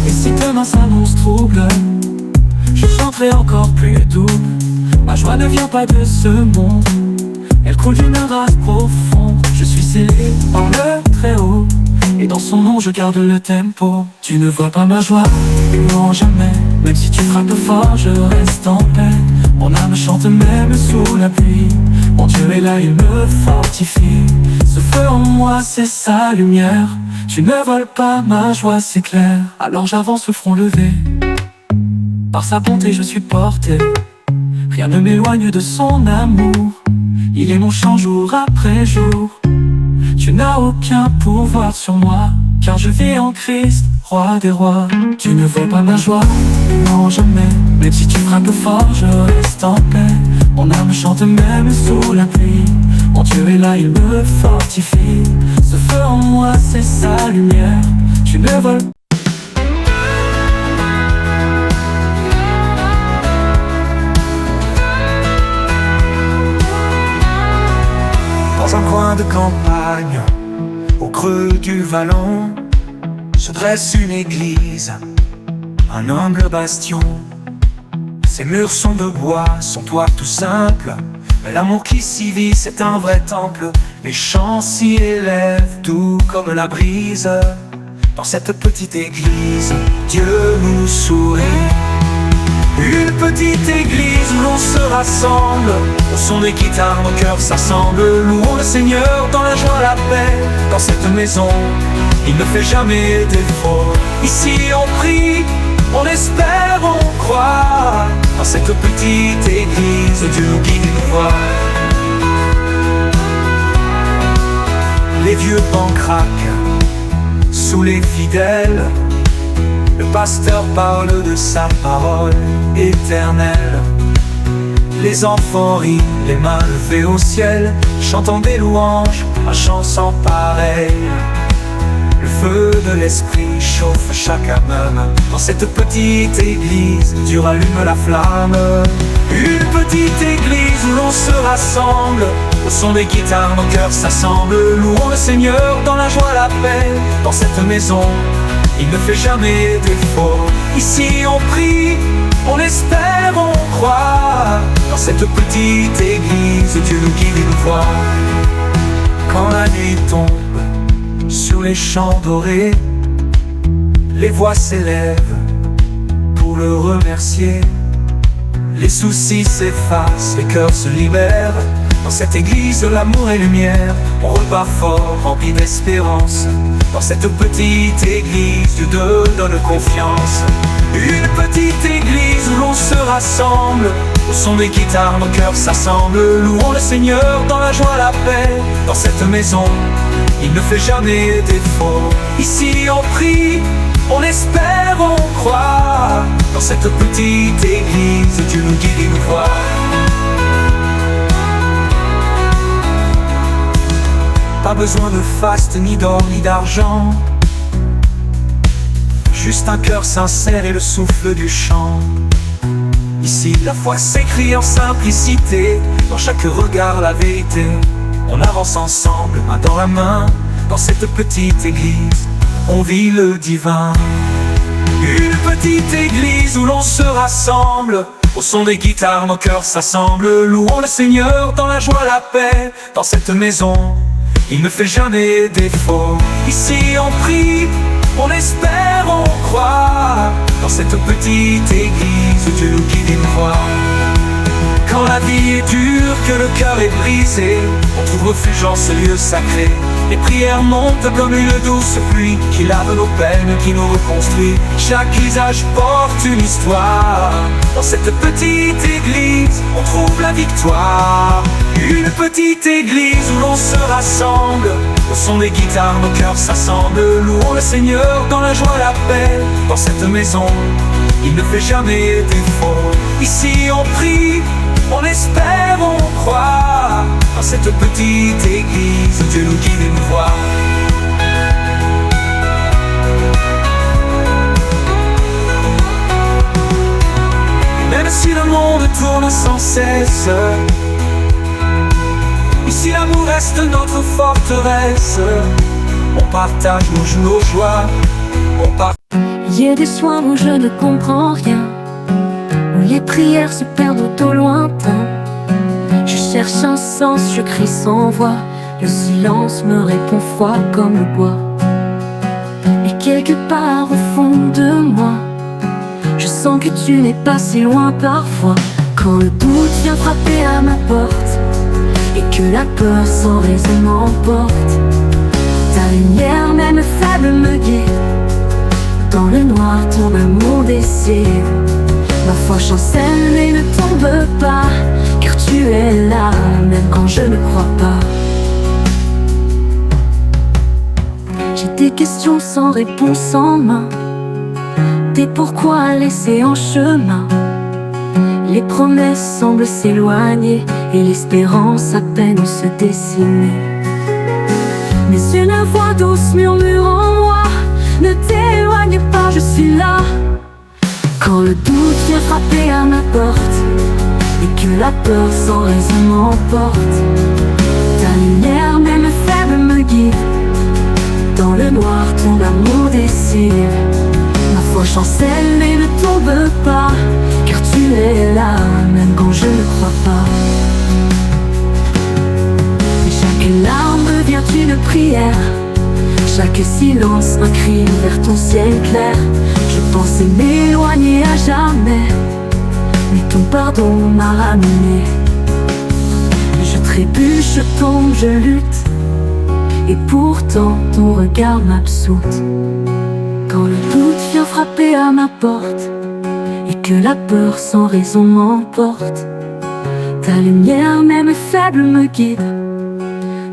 Et si demain s'annonce trouble, je chanterai encore plus double. Ma joie ne vient pas de ce monde, elle coule d'une race profonde. Je suis scellé par le Très-Haut, et dans son nom je garde le tempo. Tu ne vois pas ma joie, non jamais. Même si tu frappes fort, je reste en paix. Mon âme chante même sous la pluie. Mon Dieu est là, il me fortifie. Ce feu en moi, c'est sa lumière. Tu ne voles pas ma joie, c'est clair. Alors j'avance le front levé, par sa bonté je suis porté. Rien ne m'éloigne de son amour. Il est mon chant jour après jour. Tu n'as aucun pouvoir sur moi, car je vis en Christ, roi des rois. Tu ne vois pas ma joie, non jamais. Même si tu frappes fort, je reste en paix. Mon âme chante même sous la pluie. Mon Dieu est là, il me fortifie. Ce feu en moi, c'est sa lumière. Tu ne voles pas. Dans un coin de campagne, au creux du vallon, se dresse une église, un humble bastion. Ses murs sont de bois, son toit tout simple, mais l'amour qui s'y vit, c'est un vrai temple. Les chants s'y élèvent, doux comme la brise. Dans cette petite église, Dieu nous sourit. Une petite église où l'on se rassemble, au son des guitares, nos cœurs s'assemblent. Louons le Seigneur dans la joie, la paix. Dans cette maison, il ne fait jamais défaut. Ici on prie, on espère, on croit. Dans cette petite église, Dieu nous guide et nous voit. Les vieux bancs craquent sous les fidèles. Le pasteur parle de sa parole éternelle. Les enfants rient, les mains levées au ciel, chantant des louanges, un chant sans pareil. Le feu de l'esprit chauffe chaque âme. Dans cette petite église, Dieu rallume la flamme. Une petite église où l'on se rassemble. Au son des guitares, nos cœurs s'assemblent. Louons le Seigneur dans la joie, la paix. Dans cette maison, il ne fait jamais défaut. Ici on prie, on espère, on croit. Dans cette petite église, Dieu nous guide et nous voit. Quand la nuit tombe sur les champs dorés, les voix s'élèvent pour le remercier. Les soucis s'effacent, les cœurs se libèrent. Dans cette église de l'amour et lumière, on repart fort, rempli d'espérance. Dans cette petite église, Dieu donne confiance. Une petite église où l'on se rassemble. Au son des guitares, nos cœurs s'assemblent. Louons le Seigneur dans la joie, la paix. Dans cette maison, il ne fait jamais défaut. Ici on prie, on espère, on croit. Dans cette petite église, Dieu nous guide et nous voit. Pas besoin de faste, ni d'or, ni d'argent. Juste un cœur sincère et le souffle du chant. Ici la foi s'écrit en simplicité. Dans chaque regard la vérité. On avance ensemble, main dans la main. Dans cette petite église, on vit le divin. Une petite église où l'on se rassemble. Au son des guitares, nos cœurs s'assemblent. Louons le Seigneur dans la joie, la paix. Dans cette maison, il ne fait jamais défaut. Ici on prie, on espère, on croit. Dans cette petite église, Dieu nous guide et nous voit. Quand la vie est dure, que le cœur est brisé, on trouve refuge en ce lieu sacré. Les prières montent comme une douce pluie qui lave nos peines, qui nous reconstruit. Chaque visage porte une histoire. Dans cette petite église, on trouve la victoire. Une petite église où l'on se rassemble. Au son des guitares, nos cœurs s'assemblent. Louons le Seigneur dans la joie, la paix. Dans cette maison, il ne fait jamais défaut. Ici on prie, on espère, on croit. Dans cette petite église, Dieu nous guide et nous voit. Même si le monde tourne sans cesse, ici l'amour reste notre forteresse. On partage nos joies, on partage. Il y a des soirs où je ne comprends rien, où les prières se perdent au lointain. Je cherche un sens, je crie sans voix. Le silence me répond froid comme le bois. Et quelque part au fond de moi, je sens que tu n'es pas si loin parfois. Quand le doute vient frapper à ma porte et que la peur sans raison m'emporte, ta lumière même faible me guide. Dans le noir ton amour décide. Ma foi chancelle et ne tombe pas, car tu es là même quand je ne crois pas. J'ai des questions sans réponse en main, des pourquoi laissés en chemin. Les promesses semblent s'éloigner et l'espérance à peine se dessiner. Mais une voix douce murmure en moi: ne t'éloigne pas, je suis là. Quand le doute vient frapper à ma porte et que la peur sans raison m'emporte, ta lumière même faible me guide. Dans le noir ton amour décide. Ma foi chancelle et ne tombe pas, car tu es là même quand je ne crois pas. Et chaque larme devient une prière, chaque silence un cri vers ton ciel clair. Je pensais m'éloigner à jamais, mais ton pardon m'a ramené. Je trébuche, je tombe, je lutte, et pourtant ton regard m'absoute. Quand le doute vient frapper à ma porte et que la peur sans raison m'emporte, ta lumière même faible me guide.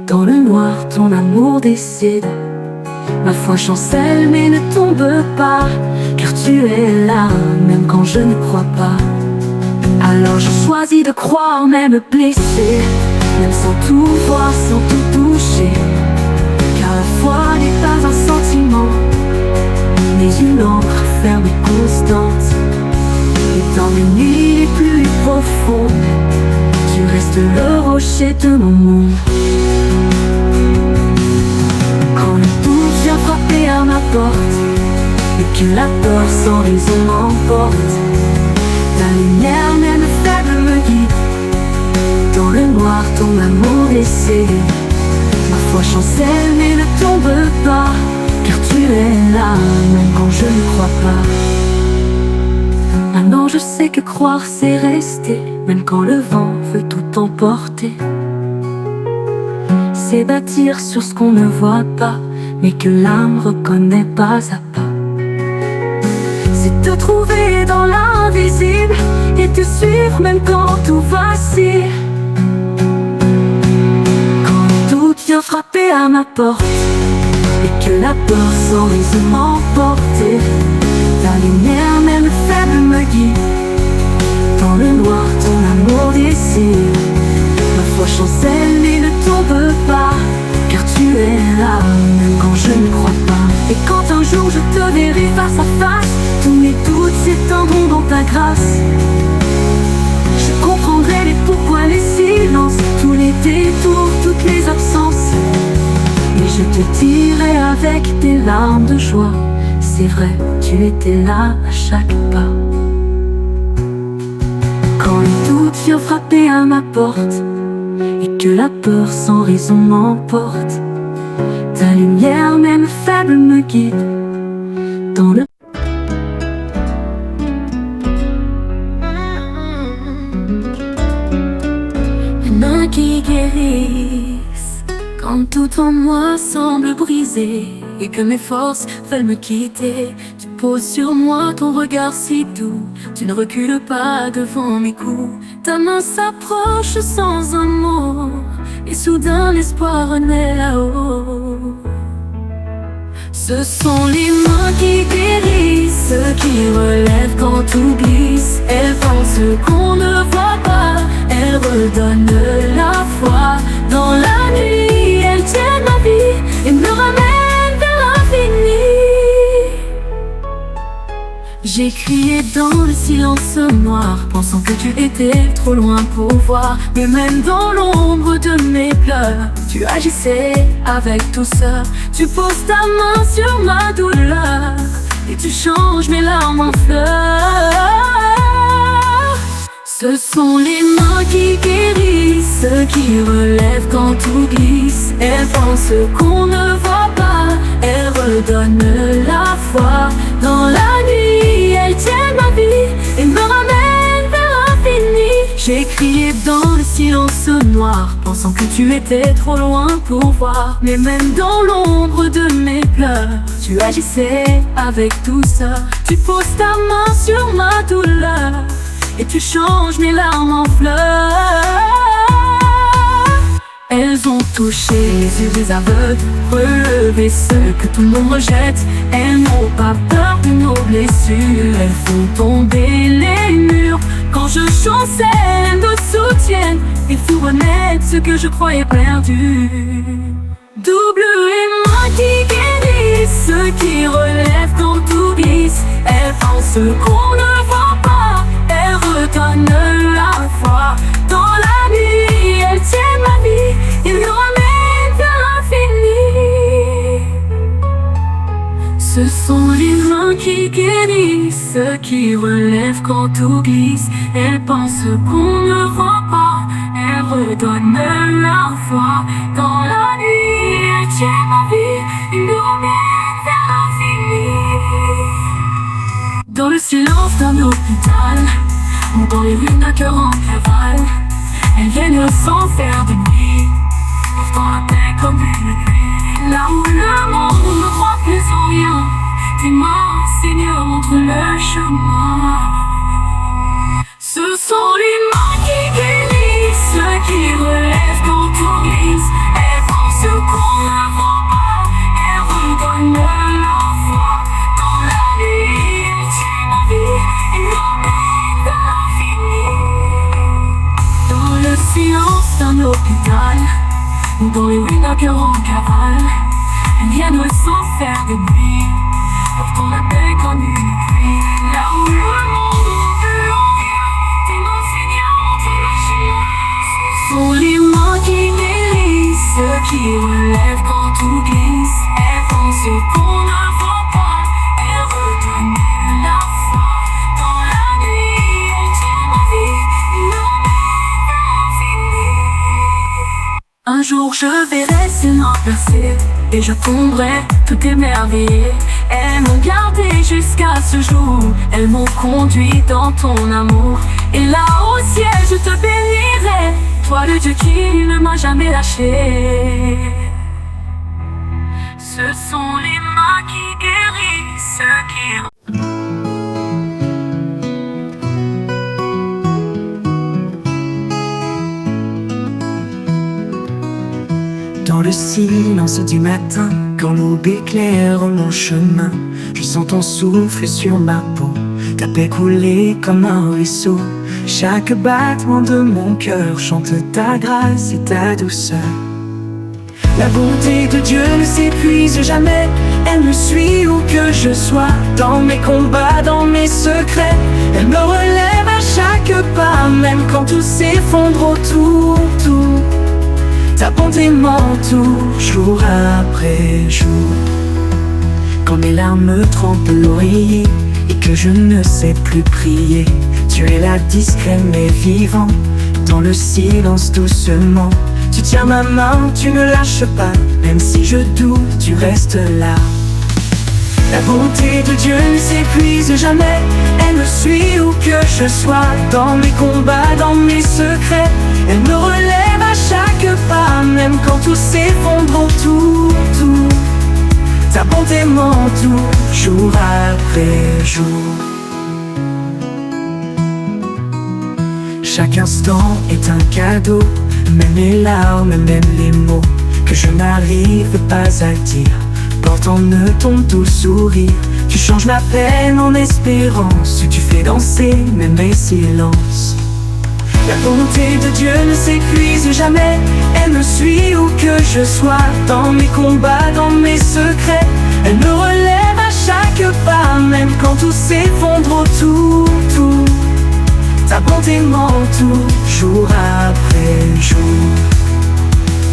Dans le noir ton amour décide. Ma foi chancelle mais ne tombe pas, car tu es là même quand je ne crois pas. Alors je choisis de croire, même blessé, même sans tout voir, sans tout toucher. Car la foi n'est pas un sentiment, mais une encre ferme et constante. Et dans les nuits les plus profondes, tu restes le rocher de mon monde. Quand le doute vient frapper à ma porte, et que la peur sans raison m'emporte, ta lumière même faible me guide. Dans le noir ton amour décède. Ma foi chancelle mais ne tombe pas, car tu es là même quand je ne crois pas. Maintenant je sais que croire c'est rester, même quand le vent veut tout emporter. C'est bâtir sur ce qu'on ne voit pas, mais que l'âme reconnaît pas à pas. C'est te trouver dans l'invisible et te suivre même quand tout vacille. Quand tout vient frapper à ma porte et que la peur sans raison m'emporte, ta lumière même faible me guide. Dans le noir ton amour décide. Ma foi chancelle et ne tombe pas, car tu es là même quand je ne crois pas. Et quand un jour je te verrai face à face, tous mes doutes s'éteindront dans ta grâce. Je comprendrai les pourquoi, les silences, tous les détours, toutes les absences. Et je te dirai avec des larmes de joie, c'est vrai, tu étais là à chaque pas. Quand le doute vient frapper à ma porte et que la peur sans raison m'emporte, ta lumière même faible me guide. Dans le mains qui guérissent quand tout en moi semble brisé et que mes forces veulent me quitter. Tu poses sur moi ton regard si doux, tu ne recules pas devant mes coups. Ta main s'approche sans un mot et soudain l'espoir renaît là-haut. Ce sont les mains qui guérissent, qui relèvent quand tout glisse. Elles font ce qu'on ne voit pas, elles redonnent la foi. Dans la nuit, elles tiennent ma vie et me ramènent vers l'infini. J'ai crié dans le silence noir, pensant que tu étais trop loin pour voir. Mais même dans l'ombre de mes pleurs, tu agissais avec douceur. Tu poses ta main sur ma douleur et tu changes mes larmes en fleurs. Ce sont les mains qui guérissent, qui relèvent quand tout glisse. Elles font ce qu'on ne voit pas, elles redonnent la foi. Dans la nuit, elles tiennent ma vie et me ramènent vers l'infini. J'ai crié dans le silence noir, pensant que tu étais trop loin pour voir. Mais même dans l'ombre de mes pleurs, tu agissais avec douceur. Tu poses ta main sur ma douleur et tu changes mes larmes en fleurs. Elles ont touché les yeux des aveugles, relevé ceux que tout le monde rejette. Elles n'ont pas peur de nos blessures, elles font tomber les murs. Quand je chancelle, elles nous soutiennent et font renaître ce que je croyais perdu. Double les mains qui guérissent, qui relèvent quand tout glisse. Elles font ce qu'on ne voit pas, elles redonnent la foi. Dans la nuit, elles tiennent ma vie et me ramènent vers l'infini. Ce sont les mains qui guérissent, qui relèvent quand tout glisse. Elles pensent qu'on ne voit pas, elles redonnent la foi. Dans la nuit, elles tiennent ma vie et me ramènent vers l'infini. Dans le silence d'un hôpital, ou dans les ruines d'un cœur en cavale, elles viennent sans faire de nuit, portant la paix comme une nuit. Là où le monde ne croit plus en rien, tes mains, Seigneur, montrent le chemin. Ce sont les mains qui guérissent, qui relèvent quand tout glisse. Elles font ce qu'on ne voit pas, elles redonnent la foi. Dans la nuit, elles tiennent ma vie et me ramènent vers l'infini. dans les rues d'un cœur en cavale. Rien ne sans faire de bruit, pourtant la paix comme une pluie. Là où le monde veut en vient, tes mains saignantes et lâchées. Ce sont les mains qui guérissent, ceux qui relèvent quand tout glisse. Elles font ce qu'on ne voit pas, elles redonnent la foi. Dans la nuit, elles tiennent ma vie, un jour je verrai ces mains percées et je tomberai tout émerveillé. Elles m'ont gardé jusqu'à ce jour, elles m'ont conduit dans ton amour. Et là au ciel je te bénirai, toi le Dieu qui ne m'a jamais lâché. Ce sont les mains qui guérissent, ceux qui... Dans le silence du matin, quand l'aube éclaire mon chemin, je sens ton souffle sur ma peau, ta paix couler comme un ruisseau. Chaque battement de mon cœur chante ta grâce et ta douceur. La bonté de Dieu ne s'épuise jamais, elle me suit où que je sois. Dans mes combats, dans mes secrets, elle me relève à chaque pas. Même quand tout s'effondre autour, ta bonté m'entoure jour après jour. Quand mes larmes trempent l'oreiller et que je ne sais plus prier, tu es là discret mais vivant, dans le silence doucement. Tu tiens ma main, tu ne lâches pas, même si je doute, tu restes là. La bonté de Dieu ne s'épuise jamais, elle me suit où que je sois. Dans mes combats, dans mes secrets, elle me relève à chaque pas. Même quand tout s'effondre autour, ta bonté m'entoure jour après jour. Chaque instant est un cadeau, même les larmes, même les mots que je n'arrive pas à dire portent en eux ton doux sourire. Tu changes ma peine en espérance, tu fais danser même mes silences. La bonté de Dieu ne s'épuise jamais, elle me suit où que je sois. Dans mes combats, dans mes secrets, elle me relève à chaque pas. Même quand tout s'effondre autour, ta bonté m'entoure jour après jour.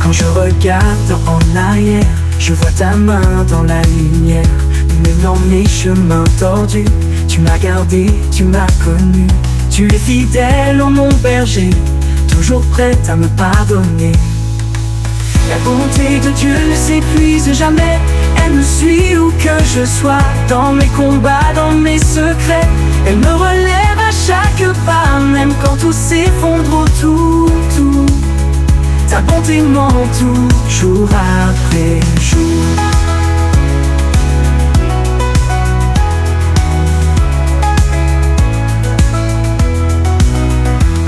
Quand je regarde en arrière, je vois ta main dans la lumière. Même dans mes chemins tordus, tu m'as gardé, tu m'as connu. Tu es fidèle, oh mon berger, toujours prête à me pardonner. La bonté de Dieu ne s'épuise jamais, elle me suit où que je sois. Dans mes combats, dans mes secrets, elle me relève à chaque pas. Même quand tout s'effondre autour, ta bonté m'entoure jour après jour.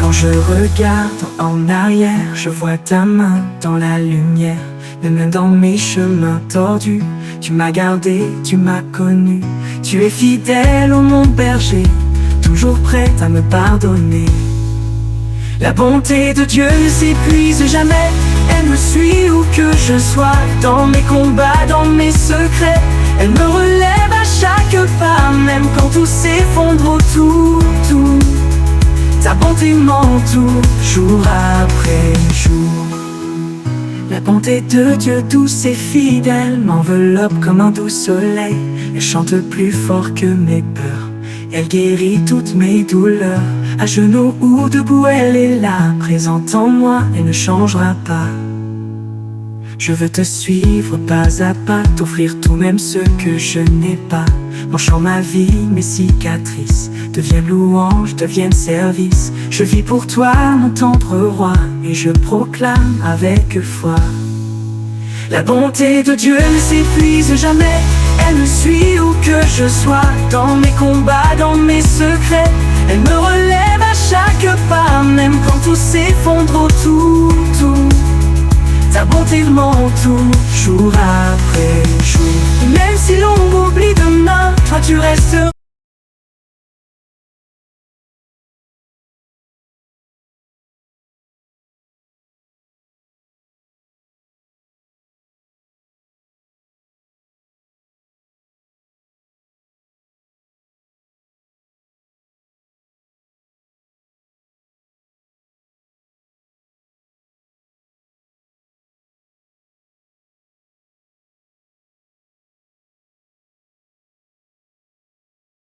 Quand je regarde en arrière, je vois ta main dans la lumière. Même dans mes chemins tordus, tu m'as gardé, tu m'as connu. Tu es fidèle, oh mon berger, toujours prête à me pardonner. La bonté de Dieu ne s'épuise jamais, elle me suit où que je sois. Dans mes combats, dans mes secrets, elle me relève à chaque pas. Même quand tout s'effondre autour, ta bonté m'entoure jour après jour. La bonté de Dieu douce et fidèle m'enveloppe comme un doux soleil. Elle chante plus fort que mes peurs, elle guérit toutes mes douleurs. À genoux ou debout, elle est là, présente en moi, elle ne changera pas. Je veux te suivre pas à pas, t'offrir tout même ce que je n'ai pas. Penchant ma vie, mes cicatrices deviennent louanges, deviennent service. Je vis pour toi, mon tendre roi, et je proclame avec foi. La bonté de Dieu ne s'épuise jamais, elle me suit où que je sois. Dans mes combats, dans mes secrets, elle me relève à chaque pas. Même quand tout s'effondre autour, ta bonté m'entoure jour après jour. Même si l'on m'oublie demain, toi tu resteras